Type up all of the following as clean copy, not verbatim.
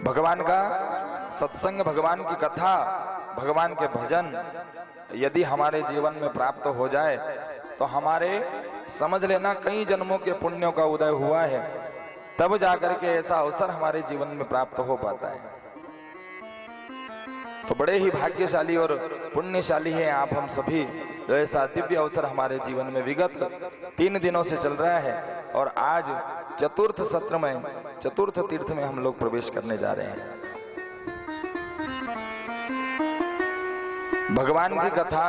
भगवान का सत्संग, भगवान की कथा, भगवान के भजन यदि हमारे जीवन में प्राप्त हो जाए तो हमारे समझ लेना कई जन्मों के पुण्यों का उदय हुआ है, तब जाकर के ऐसा अवसर हमारे जीवन में प्राप्त हो पाता है। तो बड़े ही भाग्यशाली और पुण्यशाली हैं आप हम सभी, जो ऐसा दिव्य अवसर हमारे जीवन में विगत 3 दिनों से चल रहा है और आज चतुर्थ सत्र में, चतुर्थ तीर्थ में हम लोग प्रवेश करने जा रहे हैं। भगवान की कथा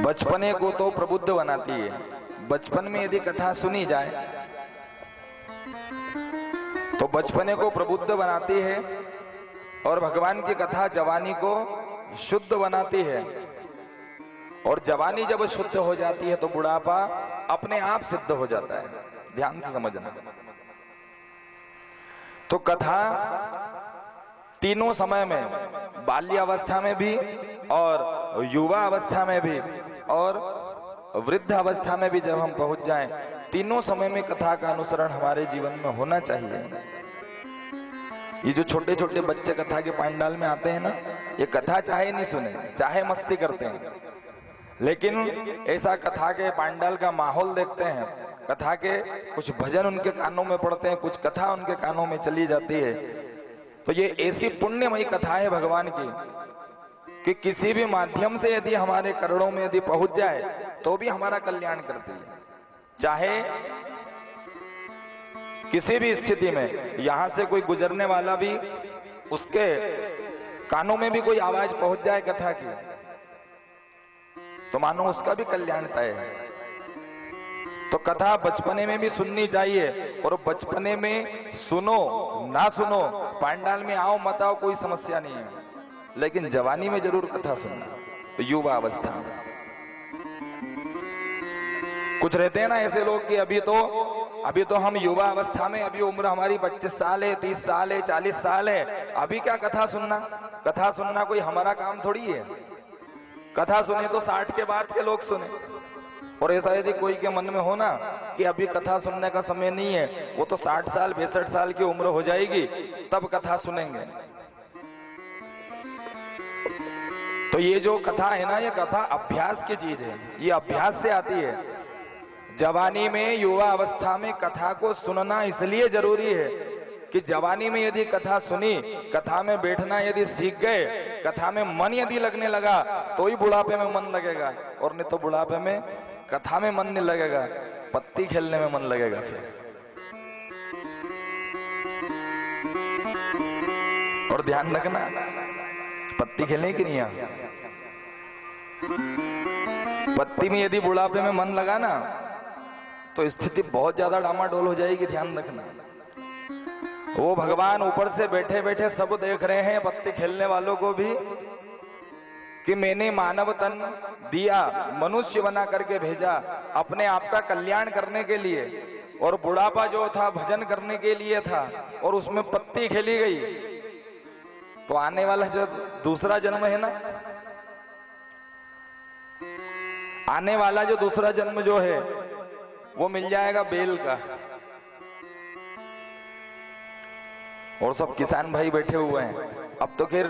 बचपने को तो प्रबुद्ध बनाती है। बचपन में यदि कथा सुनी जाए तो बचपने को प्रबुद्ध बनाती है और भगवान की कथा जवानी को शुद्ध बनाती है, और जवानी जब शुद्ध हो जाती है तो बुढ़ापा अपने आप सिद्ध हो जाता है। ध्यान से समझना। तो कथा तीनों समय में, बाल्यावस्था में भी और युवा अवस्था में भी और वृद्ध अवस्था में भी जब हम पहुंच जाएं, तीनों समय में कथा का अनुसरण हमारे जीवन में होना चाहिए। ये जो छोटे छोटे बच्चे कथा के पंडाल में आते हैं ना, ये कथा चाहे नहीं सुने, चाहे मस्ती करते हैं, लेकिन ऐसा कथा के पंडाल का माहौल देखते हैं, कथा के कुछ भजन उनके कानों में पड़ते हैं, कुछ कथा उनके कानों में चली जाती है, तो ये ऐसी पुण्यमयी कथा है भगवान की कि किसी भी माध्यम से यदि हमारे करोड़ों में यदि पहुंच जाए तो भी हमारा कल्याण करती है। चाहे किसी भी स्थिति में यहां से कोई गुजरने वाला भी, उसके कानों में भी कोई आवाज पहुंच जाए कथा की, तो मानो उसका भी कल्याण तय है। तो कथा बचपने में भी सुननी चाहिए, और बचपने में सुनो ना सुनो, पंडाल में आओ मत आओ, कोई समस्या नहीं है, लेकिन जवानी में जरूर कथा सुनना। तो युवा अवस्था में कुछ रहते हैं ना ऐसे लोग कि अभी तो हम युवा अवस्था में, अभी उम्र हमारी 25 साल है, 30 साल है, 40 साल है, अभी क्या कथा सुनना। कथा सुनना कोई हमारा काम थोड़ी है। कथा सुने तो 60 के बाद के लोग सुने। और ऐसा यदि कोई के मन में हो ना कि अभी कथा सुनने का समय नहीं है, वो तो 60 साल 62 साल की उम्र हो जाएगी तब कथा सुनेंगे। तो ये जो कथा है ना, ये कथा अभ्यास की चीज है, ये अभ्यास से आती है। जवानी में, युवा अवस्था में कथा को सुनना इसलिए जरूरी है कि जवानी में यदि कथा सुनी, कथा में बैठना यदि सीख गए, कथा में मन यदि लगने लगा तो ही बुढ़ापे में मन लगेगा, और नहीं तो बुढ़ापे में कथा में मन नहीं लगेगा, पत्ती खेलने में मन लगेगा। फिर और ध्यान रखना, पत्ती खेलने की नहीं है, पत्ती में यदि बुढ़ापे में मन लगा ना तो स्थिति बहुत ज्यादा डामाडोल हो जाएगी। ध्यान रखना। वो भगवान ऊपर से बैठे बैठे सब देख रहे हैं, पत्ती खेलने वालों को भी, कि मैंने मानव तन दिया, मनुष्य बना करके भेजा अपने आप का कल्याण करने के लिए, और बुढ़ापा जो था भजन करने के लिए था, और उसमें पत्ती खेली गई। तो आने वाला जो दूसरा जन्म है ना, आने वाला जो दूसरा जन्म जो है वो मिल जाएगा बेल का। और सब किसान भाई बैठे हुए हैं। अब तो खैर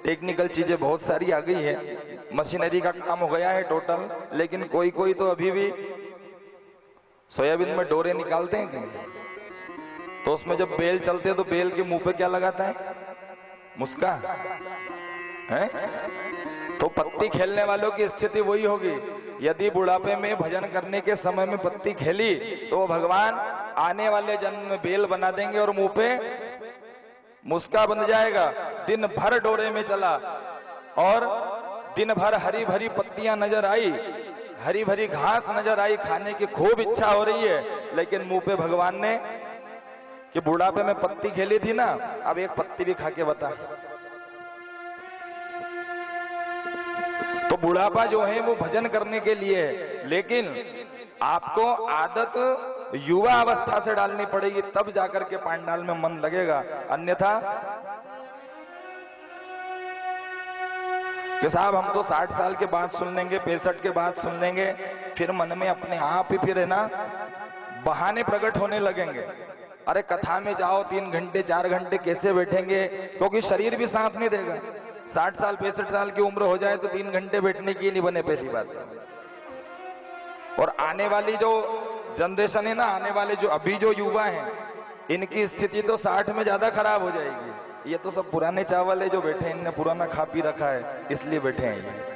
टेक्निकल चीजें बहुत सारी आ गई है, मशीनरी का काम हो गया है टोटल, लेकिन कोई कोई तो अभी भी सोयाबीन में डोरे निकालते हैं कि, तो उसमें जब बेल चलते हैं तो बेल के मुंह पे क्या लगाता है, मुस्का है। तो पत्ती खेलने वालों की स्थिति वही होगी। यदि बुढ़ापे में भजन करने के समय में पत्ती खेली तो भगवान आने वाले जन्म में बेल बना देंगे और मुंह पे मुस्का बन जाएगा। दिन भर डोरे में चला और दिन भर हरी भरी पत्तियां नजर आई, हरी भरी घास नजर आई, खाने की खूब इच्छा हो रही है, लेकिन मुंह पे भगवान ने कि बुढ़ापे में पत्ती खेली थी ना, अब एक पत्ती भी खा के बता। तो बुढ़ापा जो है वो भजन करने के लिए है, लेकिन आपको आदत युवा अवस्था से डालनी पड़ेगी, तब जाकर के पंडाल में मन लगेगा। अन्यथा कि साहब हम तो 60 साल के बाद सुन लेंगे, 65 के बाद सुन लेंगे, फिर मन में अपने आप ही फिर है ना बहाने प्रकट होने लगेंगे। अरे कथा में जाओ 3 घंटे 4 घंटे कैसे बैठेंगे, क्योंकि शरीर भी साथ नहीं देगा। 60 साल 65 साल की उम्र हो जाए तो 3 घंटे बैठने की नहीं बने, पहली बात। और आने वाली जो जनरेशन है ना, आने वाले जो अभी जो युवा हैं, इनकी स्थिति तो 60 में ज्यादा खराब हो जाएगी। ये तो सब पुराने चावल है जो बैठे हैं, इनने पुराना खा पी रखा है, इसलिए बैठे हैं ये।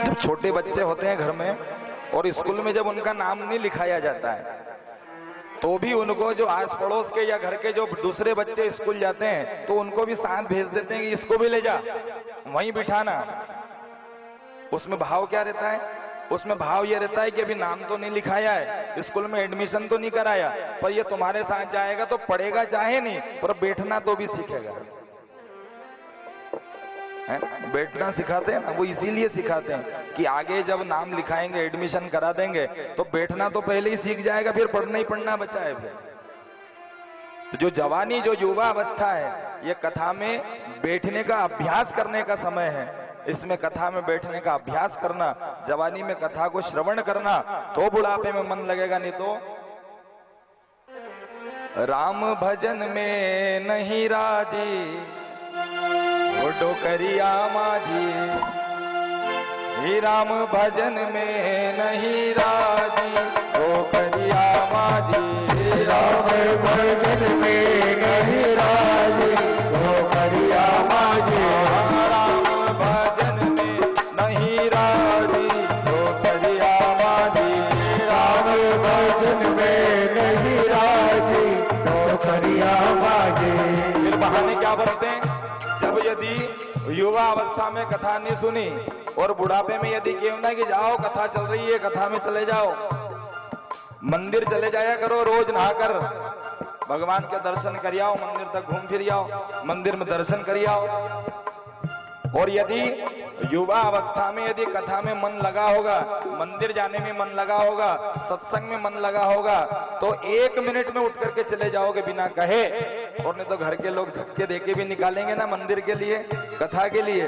जब छोटे बच्चे होते हैं घर में और स्कूल में जब उनका नाम नहीं लिखाया जाता है, तो भी उनको जो आस पड़ोस के या घर के जो दूसरे बच्चे स्कूल जाते हैं तो उनको भी साथ भेज देते हैं कि इसको भी ले जा, वहीं बिठाना। उसमें भाव क्या रहता है? उसमें भाव ये रहता है कि अभी नाम तो नहीं लिखाया है, स्कूल में एडमिशन तो नहीं कराया, पर ये तुम्हारे साथ जाएगा तो पढ़ेगा चाहे नहीं, पर बैठना तो भी सीखेगा, है ना? बैठना सिखाते हैं ना, वो इसीलिए सिखाते हैं कि आगे जब नाम लिखाएंगे, एडमिशन करा देंगे, तो बैठना तो पहले ही सीख जाएगा, फिर पढ़ना ही पढ़ना बचा है फिर। तो जो जवानी, जो युवा अवस्था है, ये कथा में बैठने का अभ्यास करने का समय है। इसमें कथा में बैठने का अभ्यास करना, जवानी में कथा को श्रवण करना, तो बुढ़ापे में मन लगेगा, नहीं तो राम भजन में नहीं राजी डोकरिया माझी, ही राम भजन में नहीं राजी डोकरिया माझी, राम भजन में नहीं राजी डोकरिया माझी, राम भजन में नहीं राजी डोकरिया माझी, राम भजन में नहीं राजी डोकरिया माझी। फिर बहाने क्या बनते हैं? जब यदि युवा अवस्था में कथा नहीं सुनी और बुढ़ापे में यदि क्यों ना कि जाओ कथा चल रही है, कथा में चले जाओ, मंदिर चले जाया करो, रोज नहाकर भगवान के दर्शन कर आओ, मंदिर तक घूम फिर आओ, मंदिर में दर्शन कर आओ। और यदि युवा अवस्था में यदि कथा में मन लगा होगा, मंदिर जाने में मन लगा होगा, सत्संग में मन लगा होगा, तो 1 मिनट में उठ करके चले जाओगे बिना कहे। और नहीं तो घर के लोग धक्के देके भी निकालेंगे ना मंदिर के लिए, कथा के लिए।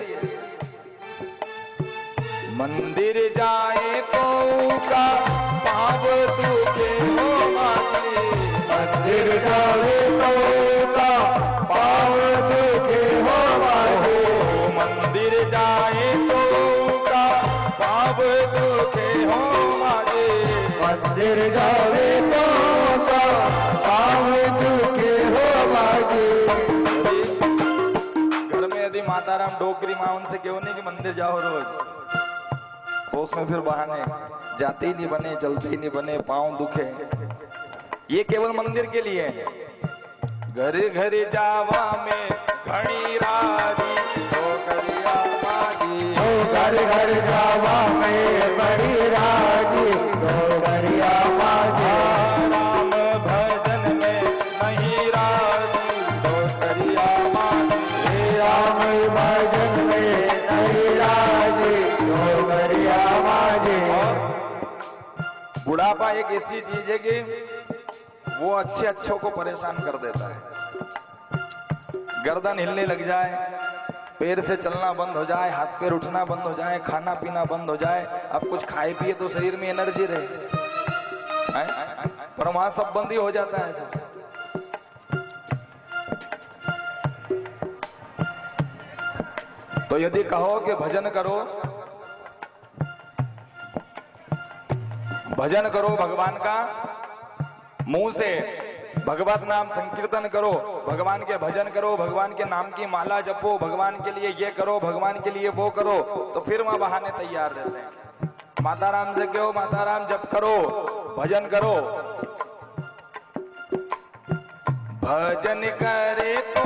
मंदिर जाए तो का पाव तुझे हो माथे, मंदिर जाए तो का पाव तुझे हो माथे, मंदिर जाए तो का पाव तुझे हो माथे, मंदिर जाए तो का पाव तुझे हो माथे। घर में यदि माताराम डोकरी माँ उनसे क्यों नहीं कि मंदिर जाओ रोज, तो उसमें फिर बहाने, जाते ही नहीं बने, चलते ही नहीं बने, पांव दुखे। ये केवल मंदिर के लिए है। घर घर जावा में घड़ी राजी डोकरिया माझी, घर घर जावा में बड़ी राजी डोकरिया माझी, राम भजन में नहीं राजी डोकरिया माझी, राम भजन में नहीं राजी डोकरिया माझी। बुढ़ापा एक ऐसी चीज है कि वो अच्छों को परेशान कर देता है। गर्दन हिलने लग जाए, पैर से चलना बंद हो जाए, हाथ पैर उठना बंद हो जाए, खाना पीना बंद हो जाए। अब कुछ खाए पिए तो शरीर में एनर्जी रहे, पर वहां सब बंद ही हो जाता है। तो यदि कहो कि भजन करो, भजन करो भगवान का, मुंह से भगवत नाम संकीर्तन करो, भगवान के भजन करो, भगवान के नाम की माला जपो, भगवान के लिए ये करो, भगवान के लिए वो करो, तो फिर वहां बहाने तैयार रहते हैं। माता राम से कहो, माता राम जप करो, भजन करो। भजन करे तो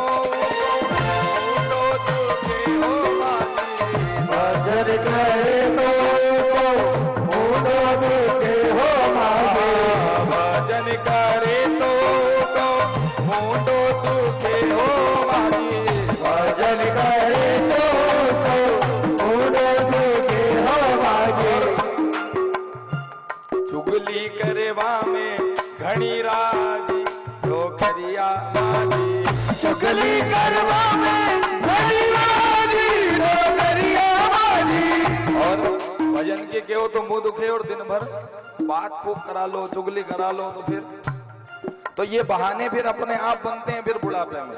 तुझे हो माथे, भजन करे तो तुझे हो माथे, भजन करे तो मुंडो तुझे हो माथे, भजन करे तो तुझे हो माथे। चुगली करवा में घड़ी राजी डोकरिया माझी, चुगली करवा में घड़ी राजी डोकरिया माझी। और भजन के कहो तो मुंह दुखे और दिन भर बात खूब करा लो, चुगली करा लो, तो फिर तो ये बहाने फिर अपने आप बनते हैं फिर बुढ़ापे में।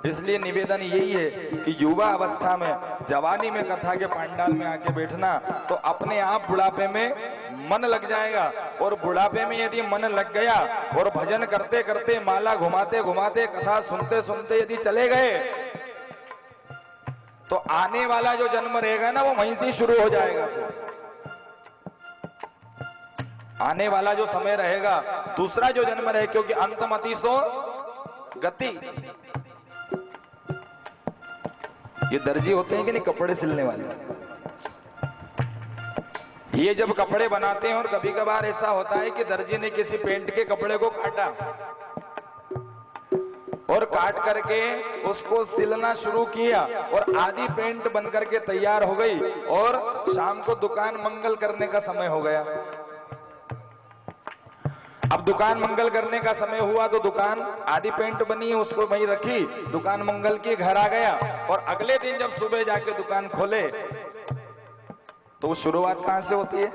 इसलिए निवेदन यही है कि युवा अवस्था में, जवानी में कथा के पंडाल में आके बैठना, तो अपने आप बुढ़ापे में मन लग जाएगा। और बुढ़ापे में यदि मन लग गया और भजन करते करते, माला घुमाते घुमाते, कथा सुनते सुनते यदि चले गए, तो आने वाला जो जन्म रहेगा ना, वो वहीं से शुरू हो जाएगा। फिर आने वाला जो समय रहेगा, दूसरा जो जन्म रहे, क्योंकि अंतमति सो गति। ये दर्जी होते हैं कि नहीं, कपड़े सिलने वाले, ये जब कपड़े बनाते हैं, और कभी कभार ऐसा होता है कि दर्जी ने किसी पेंट के कपड़े को काटा और काट करके उसको सिलना शुरू किया, और आधी पेंट बन करके तैयार हो गई, और शाम को दुकान मंगल करने का समय हो गया। अब दुकान मंगल करने का समय हुआ तो दुकान आधी पेंट बनी है, उसको वहीं रखी, दुकान मंगल की, घर आ गया। और अगले दिन जब सुबह जाके दुकान खोले तो शुरुआत कहां से होती है?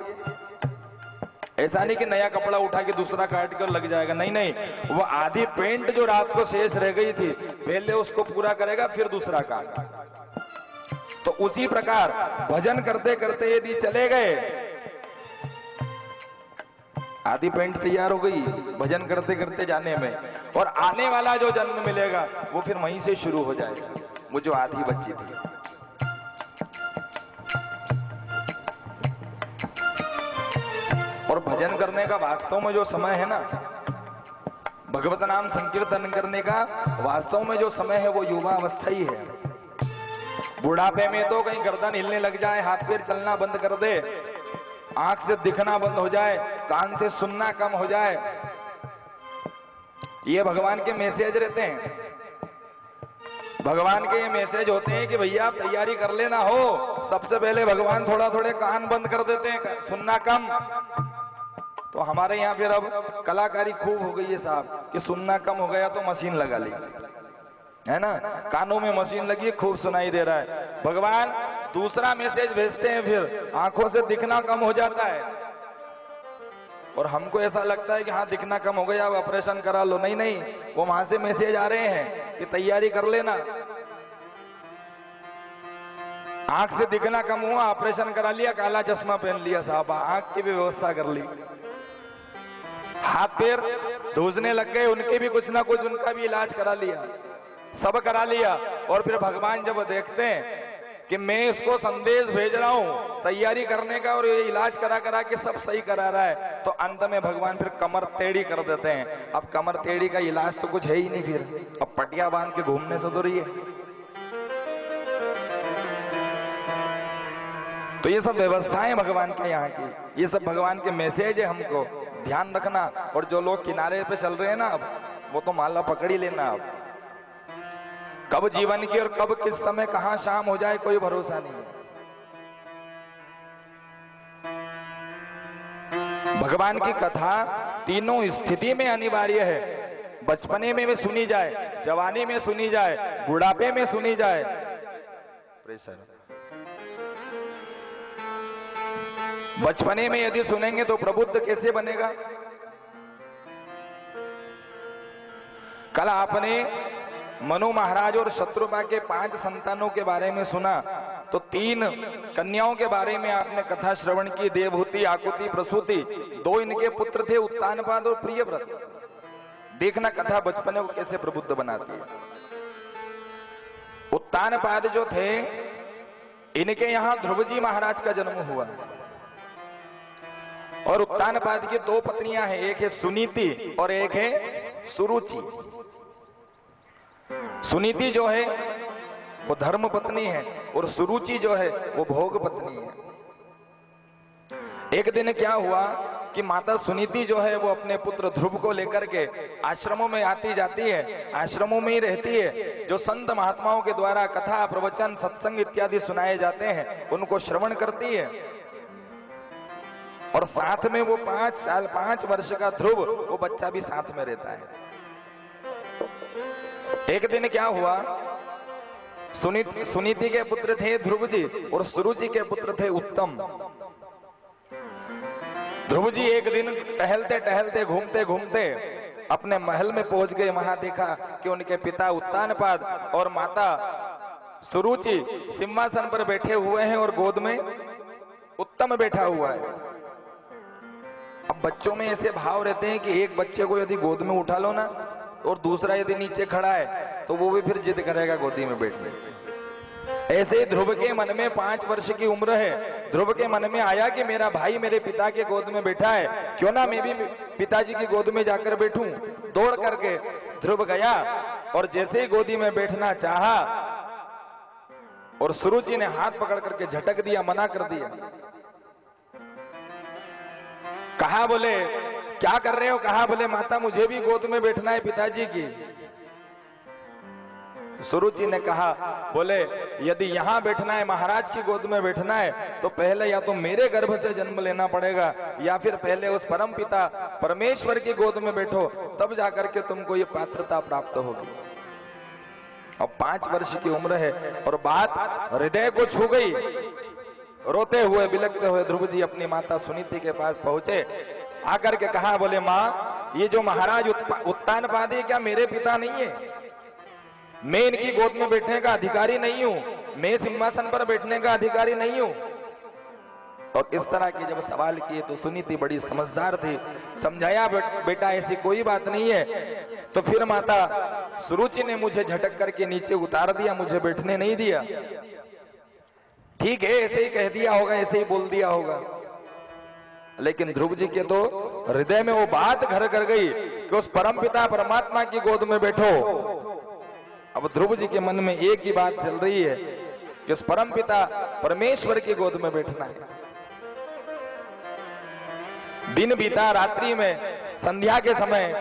ऐसा नहीं कि नया कपड़ा उठा के दूसरा काट कर लग जाएगा, नहीं नहीं, वो आधी पेंट जो रात को शेष रह गई थी, पहले उसको पूरा करेगा, फिर दूसरा काट। तो उसी प्रकार भजन करते करते यदि चले गए, आधी पेंट तैयार हो गई भजन करते करते जाने में, और आने वाला जो जन्म मिलेगा वो फिर वहीं से शुरू हो जाएगा, वो जो आधी बची थी। और भजन करने का वास्तव में जो समय है ना, भगवत नाम संकीर्तन करने का वास्तव में जो समय है, वो युवा अवस्था ही है। बुढ़ापे में तो कहीं गर्दन हिलने लग जाए, हाथ पैर चलना बंद कर दे, आंख से दिखना बंद हो जाए, कान से सुनना कम हो जाए, ये भगवान के मैसेज रहते हैं। भगवान के ये मैसेज होते हैं कि भैया आप तैयारी कर लेना हो। सबसे पहले भगवान थोड़ा थोड़े कान बंद कर देते हैं, सुनना कम। तो हमारे यहाँ फिर अब कलाकारी खूब हो गई है साहब, कि सुनना कम हो गया तो मशीन लगा ली, है ना, कानों में मशीन लगी, खूब सुनाई दे रहा है। भगवान दूसरा मैसेज भेजते हैं, फिर आंखों से दिखना कम हो जाता है, और हमको ऐसा लगता है कि हाँ दिखना कम हो गया, अब ऑपरेशन करा लो। नहीं नहीं, वो वहां से मैसेज आ रहे हैं कि तैयारी कर लेना। आंख से दिखना कम हुआ, ऑपरेशन करा लिया, काला चश्मा पहन लिया साहब, आंख की भी व्यवस्था कर ली, हाथ पैर धूसने लग गए, उनके भी कुछ ना कुछ, उनका भी इलाज करा लिया, सब करा लिया। और फिर भगवान जब देखते हैं कि मैं इसको संदेश भेज रहा हूं तैयारी करने का, और ये इलाज करा करा के सब सही करा रहा है, तो अंत में भगवान फिर कमर टेढ़ी कर देते हैं। अब कमर टेढ़ी का इलाज तो कुछ है ही नहीं, फिर अब पटिया बांध के घूमने से तो रही है। तो ये सब व्यवस्थाएं भगवान के यहाँ की, ये सब भगवान के मैसेज है, हमको ध्यान रखना। और जो लोग किनारे पे चल रहे हैं ना, अब वो तो माला पकड़ ही लेना। अब कब जीवन की और कब किस समय कहां शाम हो जाए, कोई भरोसा नहीं है। भगवान की कथा तीनों स्थिति में अनिवार्य है। बचपने में भी सुनी जाए, जवानी में सुनी जाए, बुढ़ापे में सुनी जाए। बचपने में यदि सुनेंगे तो प्रबुद्ध कैसे बनेगा? कल आपने मनु महाराज और शत्रुपा के 5 संतानों के बारे में सुना, तो 3 कन्याओं के बारे में आपने कथा श्रवण की, देवहूति, आकुति, प्रसूति। 2 इनके पुत्र थे, उत्तानपाद और प्रियव्रत। देखना कथा बचपने को कैसे प्रबुद्ध बनाती है। उत्तानपाद जो थे, इनके यहाँ ध्रुवजी महाराज का जन्म हुआ, और उत्तानपाद की 2 पत्नियां हैं, एक है सुनीति और एक है सुरुचि। सुनीति जो है वो धर्म पत्नी है, और सुरुचि जो है वो भोग पत्नी है। एक दिन क्या हुआ कि माता सुनीति जो है वो अपने पुत्र ध्रुव को लेकर के आश्रमों में आती जाती है, आश्रमों में ही रहती है। जो संत महात्माओं के द्वारा कथा, प्रवचन, सत्संग इत्यादि सुनाए जाते हैं, उनको श्रवण करती है। और साथ में वो 5 वर्ष का ध्रुव, वो बच्चा भी साथ में रहता है। एक दिन क्या हुआ, सुनीति के पुत्र थे ध्रुव जी, और सुरुचि के पुत्र थे उत्तम। ध्रुव जी एक दिन टहलते टहलते घूमते घूमते अपने महल में पहुंच गए। वहां देखा कि उनके पिता उत्तानपाद और माता सुरुचि सिंहासन पर बैठे हुए हैं और गोद में उत्तम बैठा हुआ है। अब बच्चों में ऐसे भाव रहते हैं कि एक बच्चे को यदि गोद में उठा लो ना और दूसरा यदि नीचे खड़ा है तो वो भी फिर जिद करेगा गोदी में बैठने। ऐसे ही ध्रुव के मन में 5 वर्ष की उम्र है। ध्रुव के मन में आया कि मेरा भाई मेरे पिता के गोद में बैठा है, क्यों ना मैं भी पिताजी की गोद में जाकर बैठूं। दौड़ करके ध्रुव गया और जैसे ही गोदी में बैठना चाहा और सुरुचि ने हाथ पकड़ करके झटक दिया, मना कर दिया। कहा बोले क्या कर रहे हो? कहा बोले माता मुझे भी गोद में बैठना है पिताजी की। सुरुचि ने कहा बोले यदि यहां बैठना है, महाराज की गोद में बैठना है, तो पहले या तो मेरे गर्भ से जन्म लेना पड़ेगा या फिर पहले उस परम पिता परमेश्वर की गोद में बैठो, तब जाकर के तुमको ये पात्रता प्राप्त होगी। अब 5 वर्ष की उम्र है और बात हृदय को छू गई। रोते हुए बिलखते हुए ध्रुव जी अपनी माता सुनीति के पास पहुंचे। आकर के कहा बोले माँ ये जो महाराज उत्तानपाद है क्या मेरे पिता नहीं है? मैं इनकी गोद में बैठने का अधिकारी नहीं हूं, मैं सिंहासन पर बैठने का अधिकारी नहीं हूं। और इस तरह के जब सवाल किए तो सुनीति बड़ी समझदार थी, समझाया बेटा ऐसी कोई बात नहीं है। तो फिर माता सुरुचि ने मुझे झटक करके नीचे उतार दिया, मुझे बैठने नहीं दिया। ठीक है ऐसे ही कह दिया होगा, ऐसे ही बोल दिया होगा, लेकिन ध्रुव जी के तो हृदय में वो बात घर कर गई कि उस परमपिता परमात्मा की गोद में बैठो। अब ध्रुव जी के मन में एक ही बात चल रही है कि उस परमपिता परमेश्वर की गोद में बैठना है। दिन बीता, रात्रि में संध्या के समय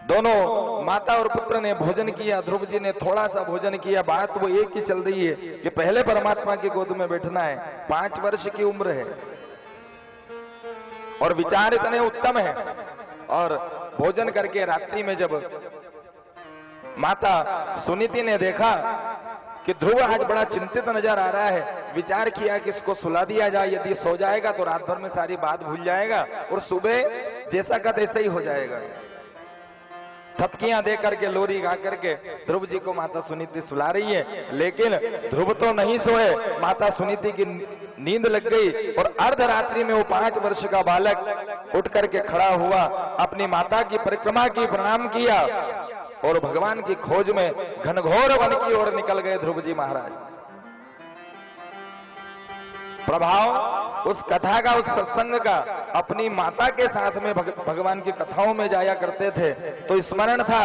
दोनों माता और पुत्र ने भोजन किया। ध्रुव जी ने थोड़ा सा भोजन किया। बात वो एक ही चल रही है कि पहले परमात्मा की गोद में बैठना है। 5 वर्ष की उम्र है और विचार इतने उत्तम है। और भोजन करके रात्रि में जब माता सुनीति ने देखा कि ध्रुव आज बड़ा चिंतित नजर आ रहा है, विचार किया कि इसको सुला दिया जाए। यदि सो जाएगा तो रात भर में सारी बात भूल जाएगा और सुबह जैसा का तैसा ही हो जाएगा। थपकियां दे करके, लोरी गा करके ध्रुव जी को माता सुनीति सुला रही है, लेकिन ध्रुव तो नहीं सोए। माता सुनीति की नींद लग गई और अर्धरात्रि में वो 5 वर्ष का बालक उठ करके खड़ा हुआ, अपनी माता की परिक्रमा की, प्रणाम किया और भगवान की खोज में घनघोर वन की ओर निकल गए ध्रुव जी महाराज। प्रभाव उस कथा का, उस सत्संग का अपनी माता के साथ में भगवान की कथाओं में जाया करते थे, तो स्मरण था,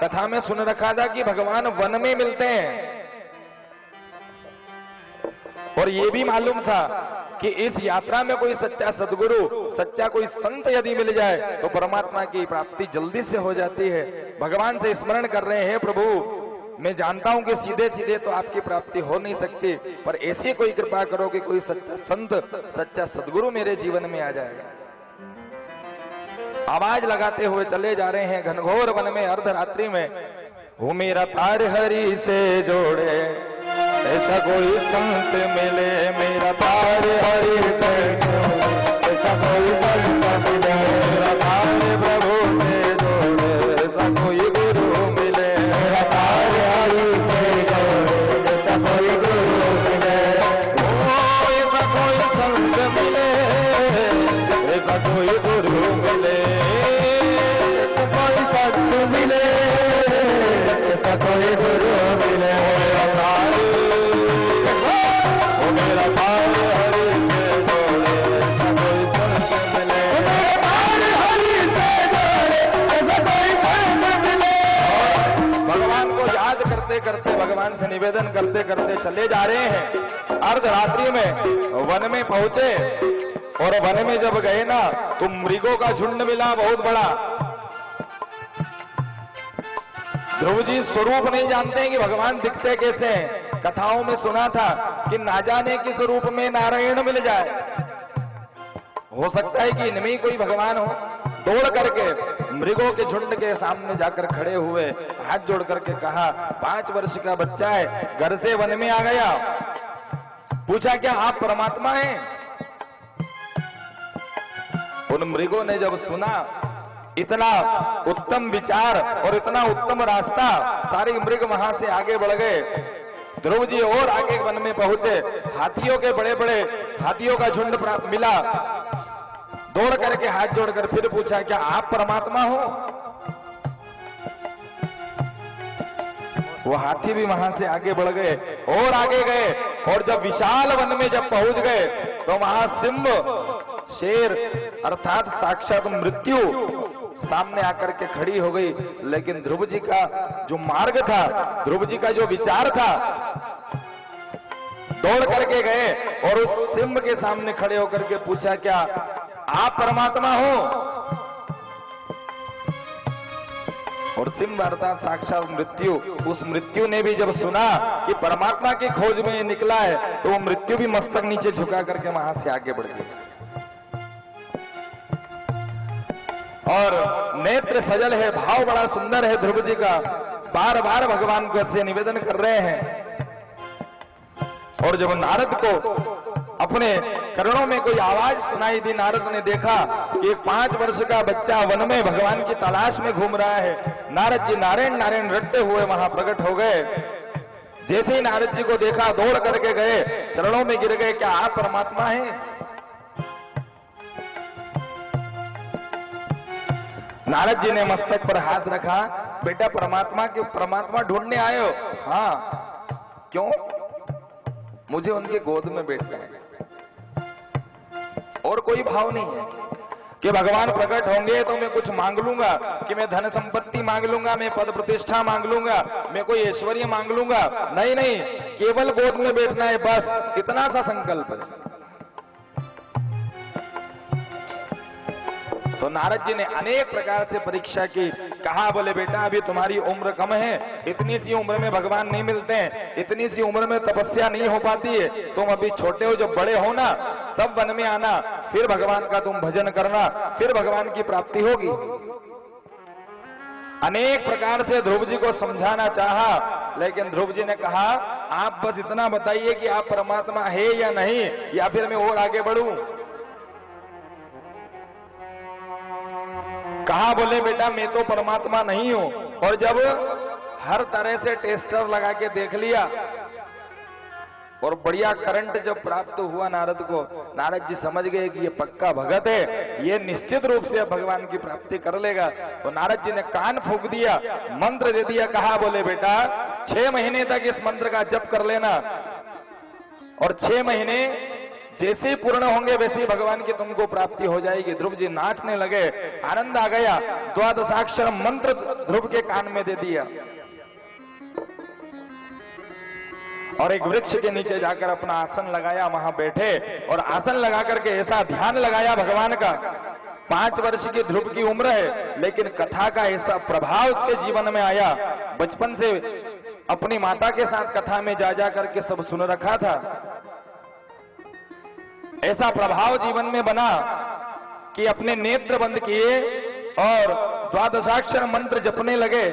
कथा में सुन रखा था कि भगवान वन में मिलते हैं। और ये भी मालूम था कि इस यात्रा में कोई सच्चा सदगुरु, सच्चा कोई संत यदि मिल जाए तो परमात्मा की प्राप्ति जल्दी से हो जाती है। भगवान से स्मरण कर रहे हैं, प्रभु मैं जानता हूं कि सीधे सीधे तो आपकी प्राप्ति हो नहीं सकती, पर ऐसी कोई कृपा करो कि कोई सच्चा संत, सच्चा सदगुरु मेरे जीवन में आ जाएगा। आवाज लगाते हुए चले जा रहे हैं घनघोर वन में अर्धरात्रि में। वो मेरा तार हरि से जोड़े, ऐसा कोई संत मिले, मेरा तार हरि से जोड़े, ऐसा कोई संत मिले, मेरा तार प्रभु से जोड़े, ऐसा कोई गुरु मिले, मेरा तार हरि से जोड़े, ऐसा कोई गुरु मिले। ओ ऐसा कोई संत मिले, ऐसा कोई गुरु मिले, ऐसा कोई संत मिले, ऐसा कोई गुरु मिले। करते भगवान से निवेदन करते करते चले जा रहे हैं। अर्धरात्रि में वन में पहुंचे और वन में जब गए ना तो मृगों का झुंड मिला बहुत बड़ा। ध्रुव जी स्वरूप नहीं जानते हैं कि भगवान दिखते कैसे हैं। कथाओं में सुना था कि ना जाने किस रूप में नारायण मिल जाए, हो सकता है कि इनमें ही कोई भगवान हो। दौड़ करके मृगों के झुंड के सामने जाकर खड़े हुए, हाथ जोड़ करके कहा 5 वर्ष का बच्चा है, घर से वन में आ गया, पूछा क्या आप परमात्मा हैं? उन मृगों ने जब सुना इतना उत्तम विचार और इतना उत्तम रास्ता, सारे मृग वहां से आगे बढ़ गए। ध्रुव जी और आगे वन में पहुंचे, हाथियों के बड़े बड़े हाथियों का झुंड प्राप्त मिला। दौड़ करके हाथ जोड़कर फिर पूछा, क्या आप परमात्मा हो? वो हाथी भी वहां से आगे बढ़ गए और आगे गए, और जब विशाल वन में जब पहुंच गए तो वहां सिंह, शेर अर्थात साक्षात मृत्यु सामने आकर के खड़ी हो गई। लेकिन ध्रुव जी का जो मार्ग था, ध्रुव जी का जो विचार था, दौड़ करके गए और उस सिंह के सामने खड़े होकर के पूछा, क्या आप परमात्मा हो? और सिंह अर्थात साक्षात मृत्यु, उस मृत्यु ने भी जब सुना कि परमात्मा की खोज में ये निकला है, तो वो मृत्यु भी मस्तक नीचे झुका करके वहां से आगे बढ़ गई। और नेत्र सजल है, भाव बड़ा सुंदर है ध्रुव जी का, बार बार भगवान को से निवेदन कर रहे हैं। और जब नारद को अपने कर्णों में कोई आवाज सुनाई दी, नारद ने देखा कि एक 5 वर्ष का बच्चा वन में भगवान की तलाश में घूम रहा है। नारद जी नारायण नारायण रटते हुए वहां प्रकट हो गए। जैसे ही नारद जी को देखा, दौड़ करके गए, चरणों में गिर गए, क्या आप परमात्मा हैं? नारद जी ने मस्तक पर हाथ रखा, बेटा परमात्मा ढूंढने आए हो? हाँ। क्यों? मुझे उनके गोद में बैठना है, और कोई भाव नहीं है कि भगवान प्रकट होंगे तो मैं कुछ मांग लूंगा, कि मैं धन संपत्ति मांग लूंगा, मैं पद प्रतिष्ठा मांग लूंगा, मैं कोई ऐश्वर्य मांग लूंगा। नहीं नहीं, केवल गोद में बैठना है, बस इतना सा संकल्प है। तो नारद जी ने अनेक प्रकार से परीक्षा की, कहा बोले बेटा अभी तुम्हारी उम्र कम है, इतनी सी उम्र में भगवान नहीं मिलते हैं, इतनी सी उम्र में तपस्या नहीं हो पाती है, तुम अभी छोटे हो, जब बड़े हो ना तब वन में आना, फिर भगवान का तुम भजन करना, फिर भगवान की प्राप्ति होगी। अनेक प्रकार से ध्रुव जी को समझाना चाहा, लेकिन ध्रुव जी ने कहा आप बस इतना बताइए कि आप परमात्मा है या नहीं, या फिर मैं और आगे बढ़ूं। कहा बोले बेटा मैं तो परमात्मा नहीं हूं। और जब हर तरह से टेस्टर लगा के देख लिया और बढ़िया करंट जब प्राप्त हुआ नारद को, नारद जी समझ गए कि ये पक्का भगत है, ये निश्चित रूप से भगवान की प्राप्ति कर लेगा। तो नारद जी ने कान फूंक दिया, मंत्र दे दिया, कहा बोले बेटा 6 महीने तक इस मंत्र का जप कर लेना, और 6 महीने जैसे ही पूर्ण होंगे वैसे ही भगवान की तुमको प्राप्ति हो जाएगी। ध्रुव जी नाचने लगे, आनंद आ गया, 12 मंत्र ध्रुव के कान में दे दिया, और एक वृक्ष के नीचे जाकर अपना आसन लगाया, वहां बैठे और आसन लगा करके ऐसा ध्यान लगाया भगवान का। 5 वर्ष की ध्रुव की उम्र है, लेकिन कथा का ऐसा प्रभाव उसके जीवन में आया। बचपन से अपनी माता के साथ कथा में जा जा करके सब सुन रखा था, ऐसा प्रभाव जीवन में बना कि अपने नेत्र बंद किए और 12 मंत्र जपने लगे।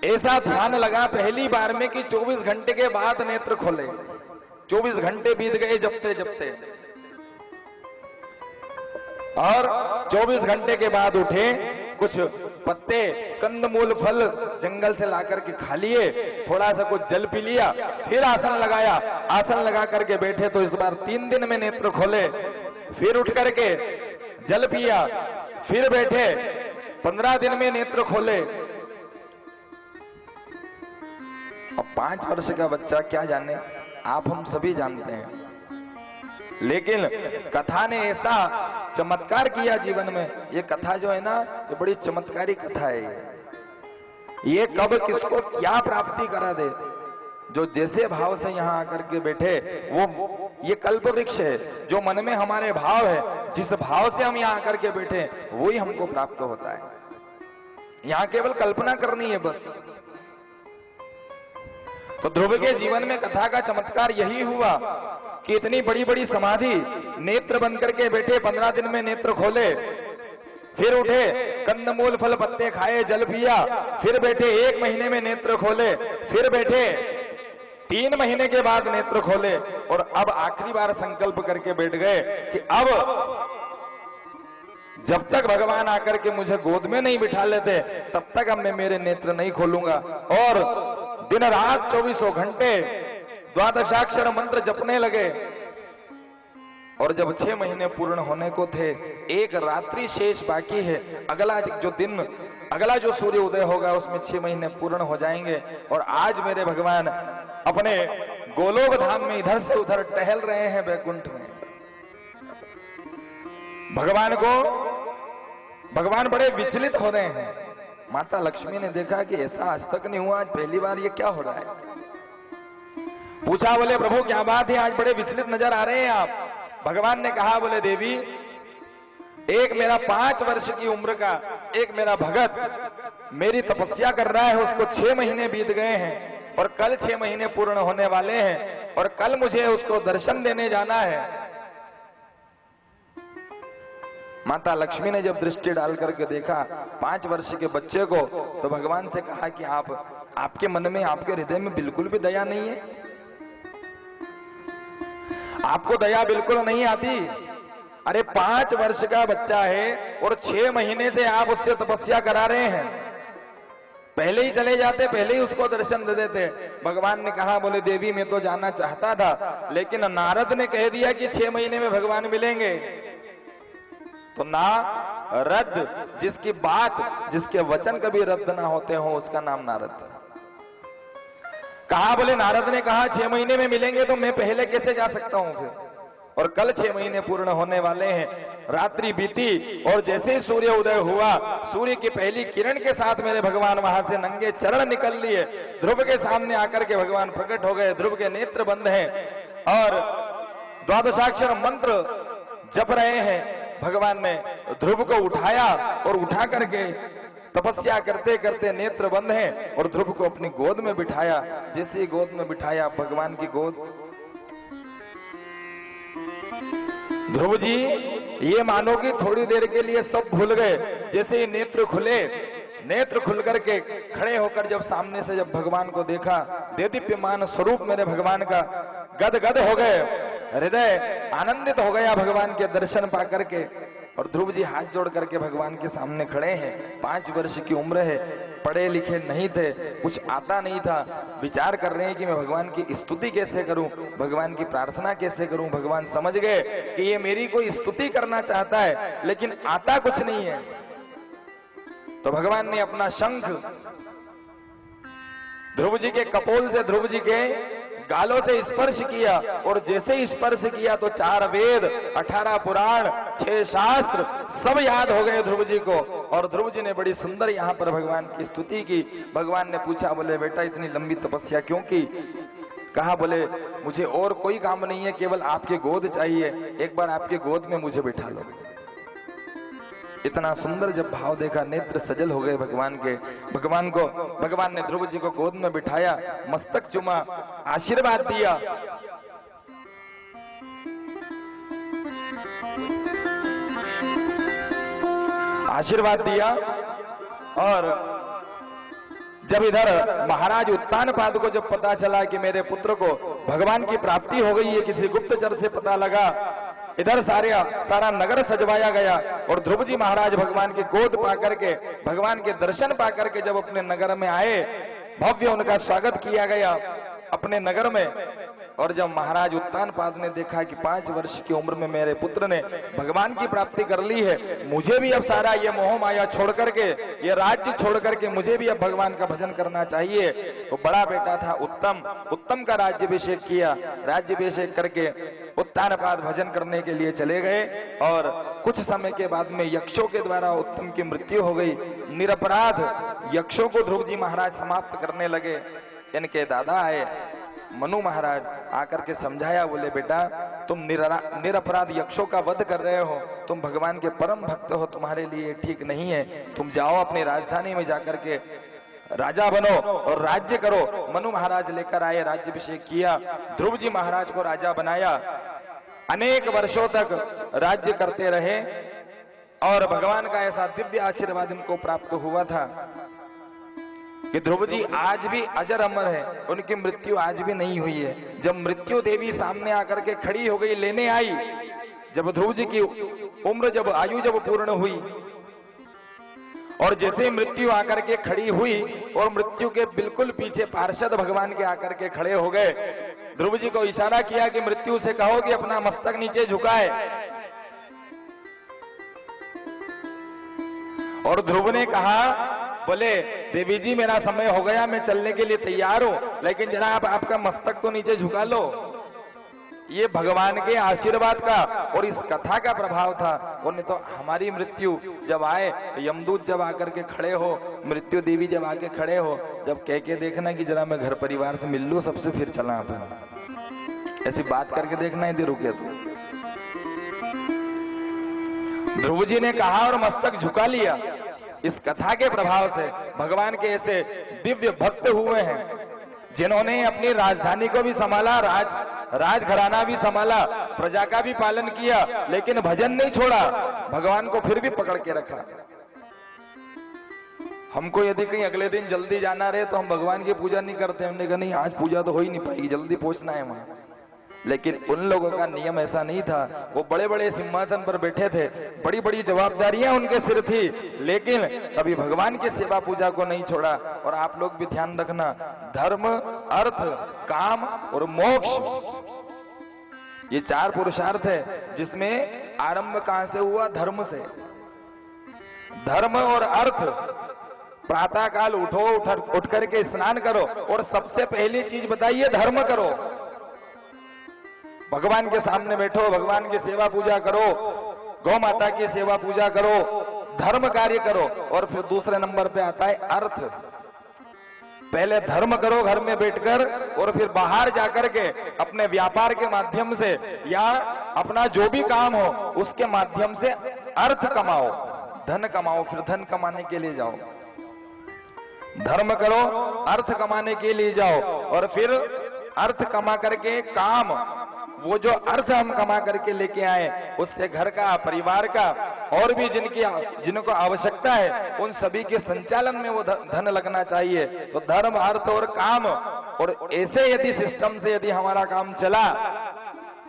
ऐसा ध्यान लगा पहली बार में कि 24 घंटे के बाद नेत्र खोले। 24 घंटे बीत गए जपते जपते, और 24 घंटे के बाद उठे, कुछ पत्ते कंदमूल फल जंगल से लाकर के खा लिए, थोड़ा सा कुछ जल पी लिया, फिर आसन लगाया, आसन लगा करके बैठे। तो इस बार 3 दिन में नेत्र खोले, फिर उठ करके जल पिया, फिर बैठे, 15 दिन में नेत्र खोले। अब 5 वर्ष का बच्चा क्या जाने, आप हम सभी जानते हैं, लेकिन कथा ने ऐसा चमत्कार किया जीवन में। ये कथा जो है ना, ये बड़ी चमत्कारी कथा है। ये कब किसको क्या प्राप्ति करा दे, जो जैसे भाव से यहाँ आकर के बैठे, वो ये कल्प वृक्ष है। जो मन में हमारे भाव है, जिस भाव से हम यहाँ आकर के बैठे, वो ही हमको प्राप्त होता है। यहाँ केवल कल्पना करनी है बस। तो ध्रुव के जीवन में कथा का चमत्कार यही हुआ कि इतनी बड़ी बड़ी समाधि, नेत्र बंद करके बैठे, 15 दिन में नेत्र खोले, फिर उठे, कंदमूल फल पत्ते खाए, जल पिया, फिर बैठे, 1 महीने में नेत्र खोले, फिर बैठे, 3 महीने के बाद नेत्र खोले, और अब आखिरी बार संकल्प करके बैठ गए कि अब जब तक भगवान आकर के मुझे गोद में नहीं बिठा लेते तब तक अब मैं मेरे नेत्र नहीं खोलूंगा। और दिन रात 24 घंटे द्वादशाक्षर मंत्र जपने लगे। और जब 6 महीने पूर्ण होने को थे, एक रात्रि शेष बाकी है, अगला जो सूर्य उदय होगा उसमें 6 महीने पूर्ण हो जाएंगे। और आज मेरे भगवान अपने गोलोक धाम में इधर से उधर टहल रहे हैं वैकुंठ में। भगवान बड़े विचलित हो रहे हैं। माता लक्ष्मी ने देखा कि ऐसा आज तक नहीं हुआ, आज पहली बार ये क्या हो रहा है। पूछा, बोले प्रभु क्या बात है, आज बड़े विचलित नजर आ रहे हैं आप। भगवान ने कहा, बोले देवी, एक मेरा 5 वर्ष की उम्र का एक मेरा भगत मेरी तपस्या कर रहा है, उसको 6 महीने बीत गए हैं और कल 6 महीने पूर्ण होने वाले हैं और कल मुझे उसको दर्शन देने जाना है। माता लक्ष्मी ने जब दृष्टि डाल करके देखा 5 वर्ष के बच्चे को, तो भगवान से कहा कि आपके मन में, आपके हृदय में बिल्कुल भी दया नहीं है, आपको दया बिल्कुल नहीं आती। अरे 5 वर्ष का बच्चा है और 6 महीने से आप उससे तपस्या करा रहे हैं, पहले ही चले जाते, पहले ही उसको दर्शन दे देते। भगवान ने कहा, बोले देवी मैं तो जाना चाहता था, लेकिन नारद ने कह दिया कि 6 महीने में भगवान मिलेंगे। तो ना रद्द, जिसकी बात, जिसके वचन कभी रद्द ना होते हो, उसका नाम नारद। कहा, बोले नारद ने कहा 6 महीने में मिलेंगे, तो मैं पहले कैसे जा सकता हूं फिर। और कल 6 महीने पूर्ण होने वाले हैं। रात्रि बीती और जैसे ही सूर्य उदय हुआ, सूर्य की पहली किरण के साथ मेरे भगवान वहां से नंगे चरण निकल लिए। ध्रुव के सामने आकर के भगवान प्रकट हो गए। ध्रुव के नेत्र बंद हैं और द्वादशाक्षर मंत्र जप रहे हैं। भगवान ने ध्रुव को उठाया और उठा करके तपस्या करते करते नेत्र बंद हैं और ध्रुव को अपनी गोद में बिठाया। जैसे ही गोद में बिठाया, भगवान की गोद, ध्रुव जी ये मानो कि थोड़ी देर के लिए सब भूल गए। जैसे ही नेत्र खुले, नेत्र खुल करके खड़े होकर जब सामने से जब भगवान को देखा, देदीप्यमान स्वरूप मेरे भगवान का, गदगद हो गए, हृदय आनंदित हो गया भगवान के दर्शन पा करके। और ध्रुव जी हाथ जोड़ करके भगवान के सामने खड़े हैं। 5 वर्ष की उम्र है, पढ़े लिखे नहीं थे, कुछ आता नहीं था, विचार कर रहे हैं कि मैं भगवान की स्तुति कैसे करूं, भगवान की प्रार्थना कैसे करूं। भगवान समझ गए कि ये मेरी कोई स्तुति करना चाहता है, लेकिन आता कुछ नहीं है। तो भगवान ने अपना शंख ध्रुव जी के कपोल से, ध्रुव जी के गालों से स्पर्श किया और जैसे ही स्पर्श किया तो 4 वेद, 18 पुराण, 6 शास्त्र सब याद हो गए ध्रुव जी को। और ध्रुव जी ने बड़ी सुंदर यहाँ पर भगवान की स्तुति की। भगवान ने पूछा, बोले बेटा इतनी लंबी तपस्या क्यों की। कहा, बोले मुझे और कोई काम नहीं है, केवल आपके गोद चाहिए, एक बार आपके गोद में मुझे बिठा लो। इतना सुंदर जब भाव देखा, नेत्र सजल हो गए भगवान के। भगवान ने ध्रुव जी को गोद में बिठाया, मस्तक चुमा, आशीर्वाद दिया। और जब इधर महाराज उत्तानपाद को जब पता चला कि मेरे पुत्र को भगवान की प्राप्ति हो गई है, किसी गुप्तचर से पता लगा, इधर सारा नगर सजवाया गया। और ध्रुव जी महाराज भगवान की गोद पा करके, भगवान के दर्शन पा करके जब अपने नगर में आए, भव्य उनका स्वागत किया गया अपने नगर में। और जब महाराज उत्तानपाद ने देखा कि 5 वर्ष की उम्र में मेरे पुत्र ने भगवान की प्राप्ति कर ली है, मुझे भी अब सारा ये मोह माया छोड़ करके, ये राज्य छोड़ करके मुझे भी अब भगवान का भजन करना चाहिए। तो बड़ा बेटा था उत्तम का राज्याभिषेक किया। राज्याभिषेक करके उत्तानपाद भजन करने के लिए चले गए। और कुछ समय के बाद में यक्षों के द्वारा उत्तम की मृत्यु हो गई। निरपराध यक्षों को ध्रुव जी महाराज समाप्त करने लगे। इनके दादा आए, मनु महाराज, आकर के समझाया, बोले बेटा तुम निरपराध यक्षों का वध कर रहे हो, तुम भगवान के परम भक्त हो, तुम्हारे लिए ठीक नहीं है, तुम जाओ अपनी राजधानी में जाकर के राजा बनो और राज्य करो। मनु महाराज लेकर आए, राज्याभिषेक किया, ध्रुव जी महाराज को राजा बनाया। अनेक वर्षों तक राज्य करते रहे और भगवान का ऐसा दिव्य आशीर्वाद इनको प्राप्त हुआ था कि ध्रुव जी आज भी अजर अमर है, उनकी मृत्यु आज भी नहीं हुई है। जब मृत्यु देवी सामने आकर के खड़ी हो गई, लेने आई, जब ध्रुव जी की उम्र जब आयु जब पूर्ण हुई और जैसे मृत्यु आकर के खड़ी हुई और मृत्यु के बिल्कुल पीछे पार्षद भगवान के आकर के खड़े हो गए, ध्रुव जी को इशारा किया कि मृत्यु से कहो कि अपना मस्तक नीचे झुकाए। और ध्रुव ने कहा, बोले देवी जी मेरा समय हो गया, मैं चलने के लिए तैयार हूं, लेकिन जरा आप आपका मस्तक तो नीचे झुका लो। ये भगवान के आशीर्वाद का और इस कथा का प्रभाव था। और नहीं तो हमारी मृत्यु जब आए, यमदूत जब आकर के खड़े हो, मृत्यु देवी जब आके खड़े हो, जब कह के देखना कि जरा मैं घर परिवार से मिल लूं सबसे फिर चला अपन, ऐसी बात करके देखना यदि रुके तो। ध्रुव जी ने कहा और मस्तक झुका लिया। इस कथा के प्रभाव से भगवान के ऐसे दिव्य भक्त हुए हैं जिन्होंने अपनी राजधानी को भी संभाला, राजघराना भी संभाला, प्रजा का भी पालन किया, लेकिन भजन नहीं छोड़ा, भगवान को फिर भी पकड़ के रखा। हमको यदि कहीं अगले दिन जल्दी जाना रहे तो हम भगवान की पूजा नहीं करते, हमने कहा नहीं आज पूजा तो हो ही नहीं पाएगी, जल्दी पहुंचना है वहां। लेकिन उन लोगों का नियम ऐसा नहीं था। वो बड़े बड़े सिंहासन पर बैठे थे, बड़ी बड़ी जवाबदारियां उनके सिर थी, लेकिन कभी भगवान की सेवा पूजा को नहीं छोड़ा। और आप लोग भी ध्यान रखना, धर्म, अर्थ, काम और मोक्ष, ये चार पुरुषार्थ है, जिसमें आरंभ कहां से हुआ? धर्म से। धर्म और अर्थ, प्रातः काल उठो, उठ करके स्नान करो और सबसे पहली चीज बताइए धर्म करो। भगवान के सामने बैठो, भगवान की सेवा पूजा करो, गौ माता की सेवा पूजा करो, धर्म कार्य करो। और फिर दूसरे नंबर पे आता है अर्थ। पहले धर्म करो घर में बैठकर, और फिर बाहर जाकर के अपने व्यापार के माध्यम से या अपना जो भी काम हो उसके माध्यम से अर्थ कमाओ, धन कमाओ। फिर धन कमाने के लिए जाओ, धर्म करो, अर्थ कमाने के लिए जाओ, और फिर अर्थ कमा करके काम, वो जो अर्थ हम कमा करके लेके आए उससे घर का, परिवार का और भी जिनको आवश्यकता है उन सभी के संचालन में वो धन लगना चाहिए। तो धर्म, अर्थ और काम, और ऐसे यदि सिस्टम से यदि हमारा काम चला,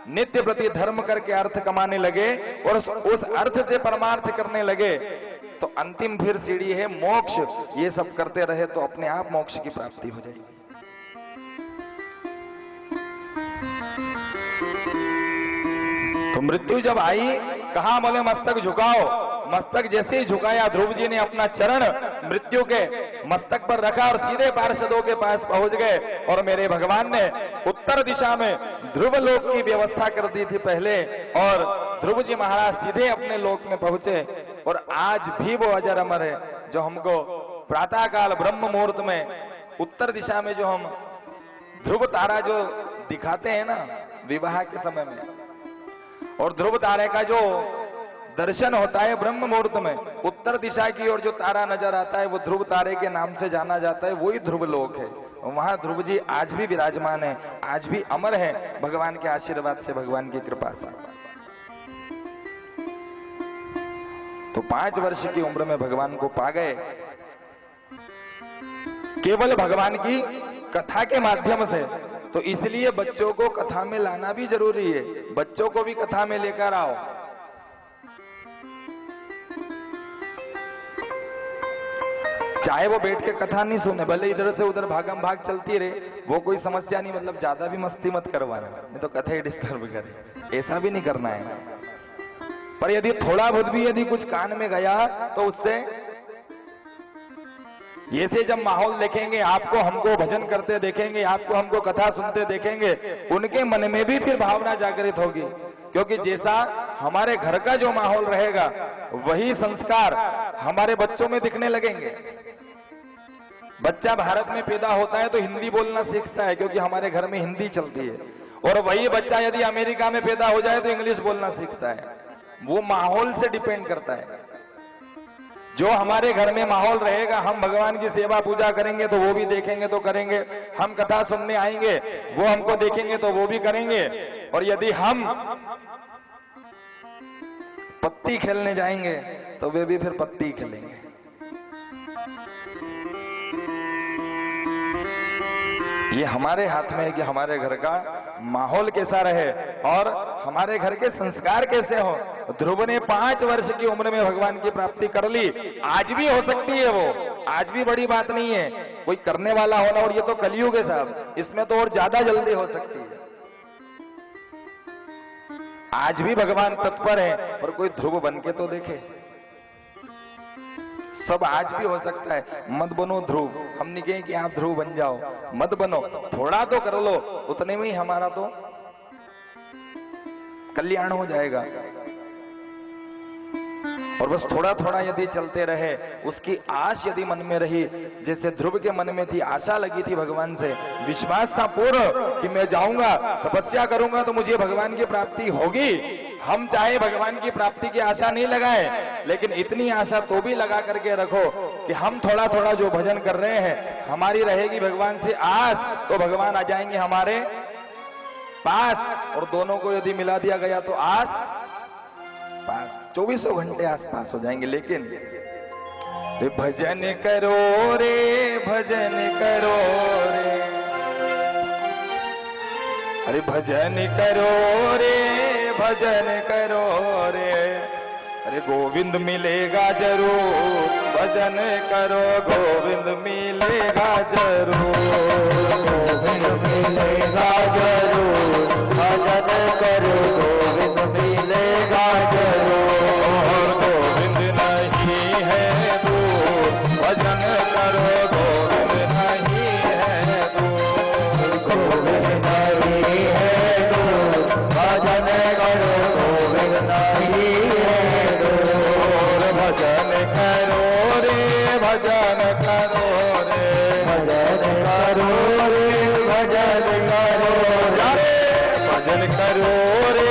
नित्य प्रति धर्म करके अर्थ कमाने लगे और उस अर्थ से परमार्थ करने लगे, तो अंतिम फिर सीढ़ी है मोक्ष। ये सब करते रहे तो अपने आप मोक्ष की प्राप्ति हो जाएगी। तो मृत्यु जब आई, कहा बोले मस्तक झुकाओ। मस्तक जैसे ही झुकाया, ध्रुव जी ने अपना चरण मृत्यु के मस्तक पर रखा और सीधे पार्षदों के पास पहुंच गए। और मेरे भगवान ने उत्तर दिशा में ध्रुव लोक की व्यवस्था कर दी थी पहले, और ध्रुव जी महाराज सीधे अपने लोक में पहुंचे। और आज भी वो अजर अमर है, जो हमको प्रातः काल ब्रह्म मुहूर्त में उत्तर दिशा में जो हम ध्रुव तारा जो दिखाते हैं ना विवाह के समय में, और ध्रुव तारे का जो दर्शन होता है ब्रह्म मुहूर्त में, उत्तर दिशा की ओर जो तारा नजर आता है वो ध्रुव तारे के नाम से जाना जाता है, वही ध्रुव लोक है। वहां ध्रुव जी आज भी विराजमान है, आज भी अमर है, भगवान के आशीर्वाद से, भगवान की कृपा से। तो 5 वर्ष की उम्र में भगवान को पा गए, केवल भगवान की कथा के माध्यम से। तो इसलिए बच्चों को कथा में लाना भी जरूरी है, बच्चों को भी कथा में लेकर आओ। चाहे वो बैठ के कथा नहीं सुने, भले इधर से उधर भागम भाग चलती रहे, वो कोई समस्या नहीं, मतलब ज्यादा भी मस्ती मत करवाना, नहीं तो कथा ही डिस्टर्ब करे, ऐसा भी नहीं करना है। पर यदि थोड़ा बहुत भी यदि कुछ कान में गया तो उससे ऐसे जब माहौल देखेंगे, आपको हमको भजन करते देखेंगे, आपको हमको कथा सुनते देखेंगे, उनके मन में भी फिर भावना जागृत होगी। क्योंकि जैसा हमारे घर का जो माहौल रहेगा वही संस्कार हमारे बच्चों में दिखने लगेंगे। बच्चा भारत में पैदा होता है तो हिंदी बोलना सीखता है, क्योंकि हमारे घर में हिंदी चलती है। और वही बच्चा यदि अमेरिका में पैदा हो जाए तो इंग्लिश बोलना सीखता है। वो माहौल से डिपेंड करता है। जो हमारे घर में माहौल रहेगा, हम भगवान की सेवा पूजा करेंगे तो वो भी देखेंगे तो करेंगे, हम कथा सुनने आएंगे वो हमको देखेंगे तो वो भी करेंगे, और यदि हम पत्ती खेलने जाएंगे तो वे भी फिर पत्ती खेलेंगे। ये हमारे हाथ में है कि हमारे घर का माहौल कैसा रहे और हमारे घर के संस्कार कैसे हो। ध्रुव ने 5 वर्ष की उम्र में भगवान की प्राप्ति कर ली, आज भी हो सकती है वो, आज भी बड़ी बात नहीं है। कोई करने वाला होना, और ये तो कलयुग है साहब, इसमें तो और ज्यादा जल्दी हो सकती है। आज भी भगवान तत्पर है, पर कोई ध्रुव बन के तो देखे। सब आज भी हो सकता है। मत बनो ध्रुव, हम नहीं कहें कि आप ध्रुव बन जाओ, मत बनो, थोड़ा तो कर लो, उतने में ही हमारा तो कल्याण हो जाएगा। और बस थोड़ा थोड़ा यदि चलते रहे, उसकी आश यदि मन में रही, जैसे ध्रुव के मन में थी, आशा लगी थी भगवान से, विश्वास था पूर्ण कि मैं जाऊंगा, तपस्या करूंगा तो मुझे भगवान की प्राप्ति होगी। हम चाहे भगवान की प्राप्ति की आशा नहीं लगाए, लेकिन इतनी आशा तो भी लगा करके रखो कि हम थोड़ा थोड़ा जो भजन कर रहे हैं, हमारी रहेगी भगवान से आस, तो भगवान आ जाएंगे हमारे पास। और दोनों को यदि मिला दिया गया तो आस पास, 24 घंटे आसपास हो जाएंगे। लेकिन रे भजन करो रे, भजन करो रे, अरे भजन करो रे, भजन करो रे, अरे गोविंद मिलेगा जरूर, भजन करो गोविंद मिलेगा जरूर, गोविंद मिलेगा जरूर, भजन करो गोविंद मिलेगा जरूर, गोविंद नहीं है दूर, भजन करो गोविंद नहीं है दूर, गोविंद नहीं है दूर, भजन करो गोविंद नहीं है दूर, भजन करो रे, भजन करो रे, भजन करो रे, भजन करो रे, भजन करो रे,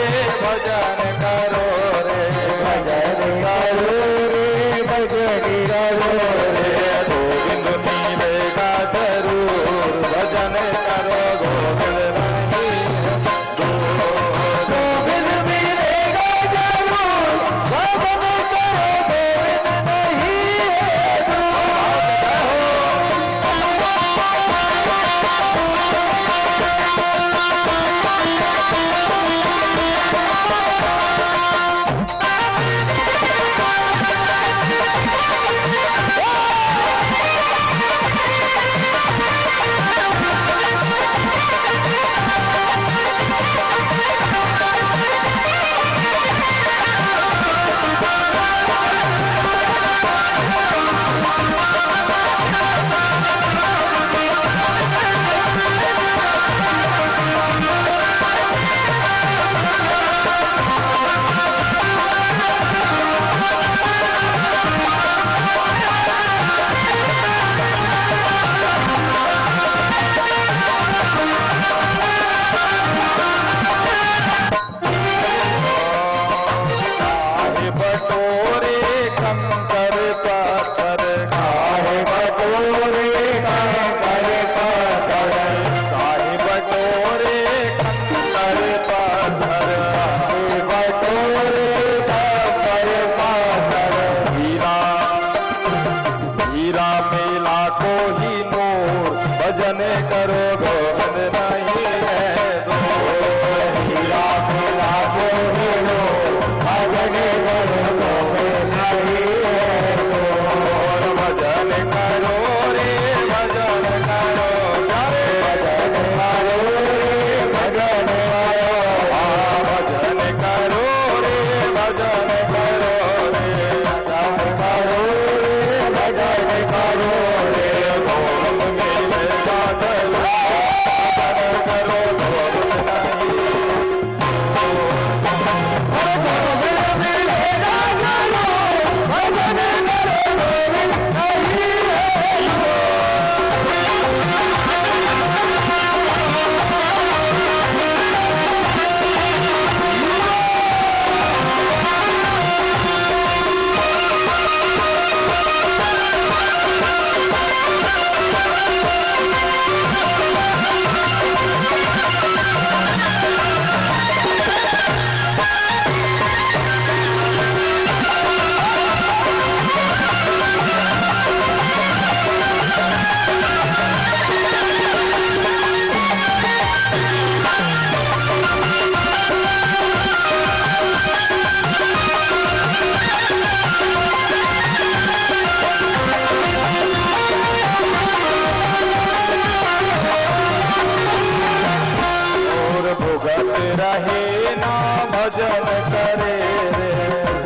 भजन करे रे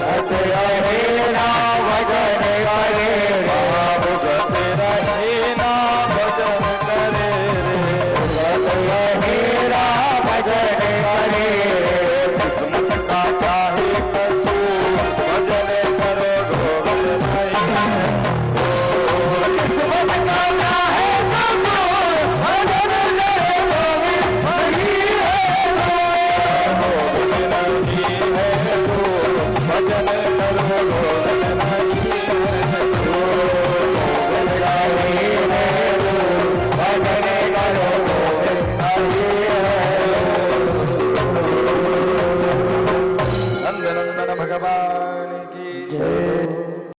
भगत रहे ना भजन करे रे भगत रहे ना भजन करे रे भगत रहे ना भजन करे रे किस्मत का चाहे कसूर भजन करो गोविंद नहीं किस्मत का चाहे कसूर भजन करे गोविंद वही है गोविंद नहीं है तो भजन करो गोविंद नहीं है तो भजन गावे है भजन करो गोविंद वही है नंदनंदन भगवान की जय